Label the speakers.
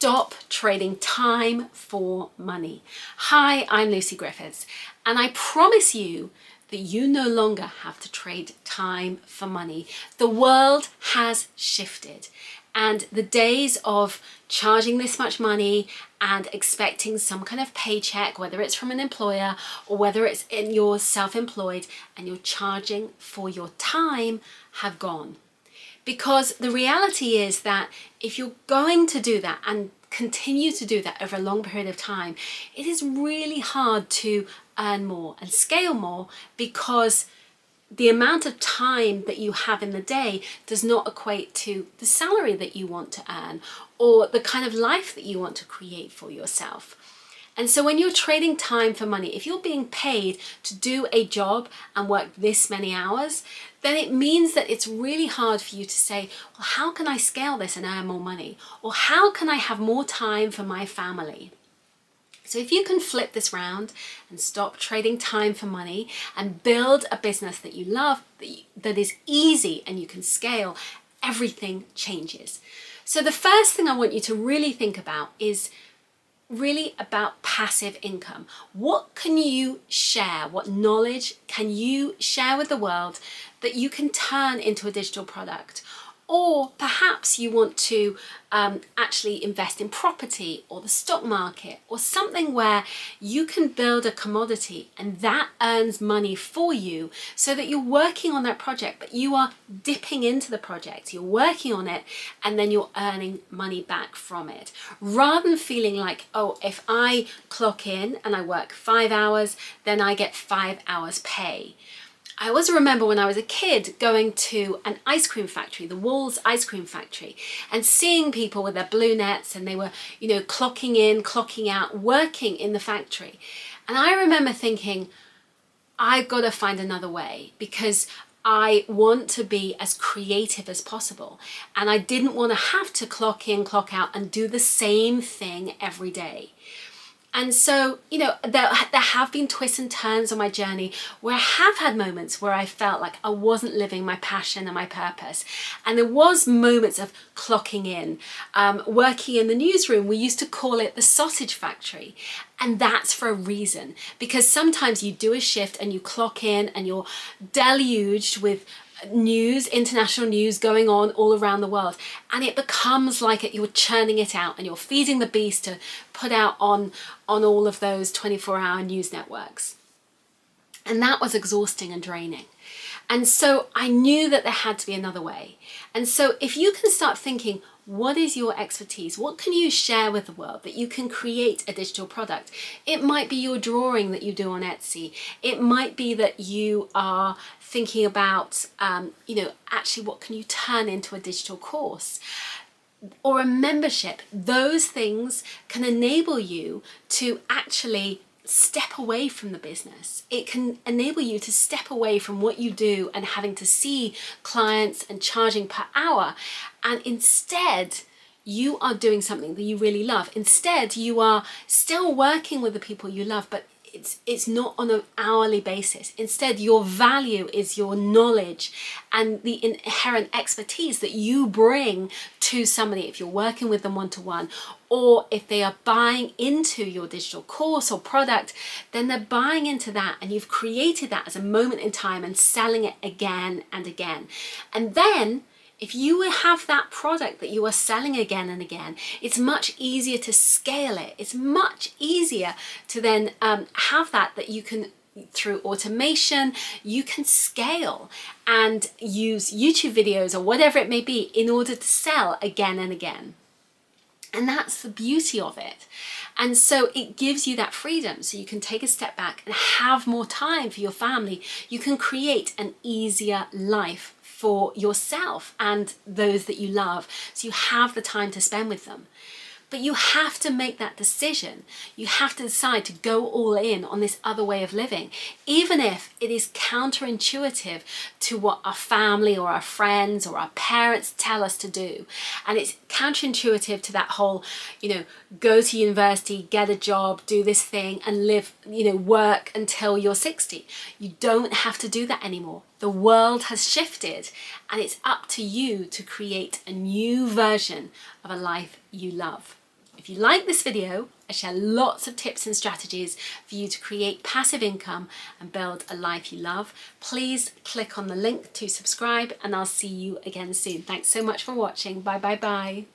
Speaker 1: Stop trading time for money. Hi, I'm Lucy Griffiths, and I promise you that you no longer have to trade time for money. The world has shifted, and the days of charging this much money and expecting some kind of paycheck, whether it's from an employer or whether it's in your self-employed and you're charging for your time, have gone. Because the reality is that if you're going to do that and continue to do that over a long period of time, it is really hard to earn more and scale more, because the amount of time that you have in the day does not equate to the salary that you want to earn or the kind of life that you want to create for yourself. And so when you're trading time for money, if you're being paid to do a job and work this many hours, then it means that it's really hard for you to say, well, how can I scale this and earn more money? Or how can I have more time for my family? So if you can flip this round and stop trading time for money and build a business that you love, that is easy and you can scale, everything changes. So the first thing I want you to really think about is really about passive income. What can you share? What knowledge can you share with the world that you can turn into a digital product? Or perhaps you want to actually invest in property or the stock market or something where you can build a commodity and that earns money for you, so that you're working on that project, but you are dipping into the project, you're working on it, and then you're earning money back from it. Rather than feeling like, oh, if I clock in and I work 5 hours, then I get 5 hours pay. I always remember when I was a kid going to an ice cream factory, the Walls ice cream factory, and seeing people with their blue nets, and they were, clocking in, clocking out, working in the factory. And I remember thinking, I've got to find another way, because I want to be as creative as possible. And I didn't want to have to clock in, clock out, and do the same thing every day. And so, there have been twists and turns on my journey where I have had moments where I felt like I wasn't living my passion and my purpose. And there was moments of clocking in. Working in the newsroom, we used to call it the sausage factory. And that's for a reason, because sometimes you do a shift and you clock in and you're deluged with news, international news going on all around the world, and it becomes like you're churning it out and you're feeding the beast to put out on all of those 24-hour news networks. And that was exhausting and draining. And so I knew that there had to be another way. And so if you can start thinking, what is your expertise? What can you share with the world that you can create a digital product? It might be your drawing that you do on Etsy. It might be that you are thinking about, actually what can you turn into a digital course or a membership? Those things can enable you to actually step away from the business. It can enable you to step away from what you do and having to see clients and charging per hour. And instead, you are doing something that you really love. Instead, you are still working with the people you love, but it's not on an hourly basis. Instead, your value is your knowledge and the inherent expertise that you bring to somebody if you're working with them one-to-one, or if they are buying into your digital course or product, then they're buying into that, and you've created that as a moment in time and selling it again and again. And then if you have that product that you are selling again and again, it's much easier to scale it. It's much easier to then have that you can, through automation, you can scale and use YouTube videos or whatever it may be in order to sell again and again. And that's the beauty of it. And so it gives you that freedom, so you can take a step back and have more time for your family. You can create an easier life for yourself and those that you love, so you have the time to spend with them. But you have to make that decision. You have to decide to go all in on this other way of living, even if it is counterintuitive to what our family or our friends or our parents tell us to do. And it's counterintuitive to that whole, go to university, get a job, do this thing and live, work until you're 60. You don't have to do that anymore. The world has shifted, and it's up to you to create a new version of a life you love. If you like this video, I share lots of tips and strategies for you to create passive income and build a life you love. Please click on the link to subscribe and I'll see you again soon. Thanks so much for watching. Bye bye bye.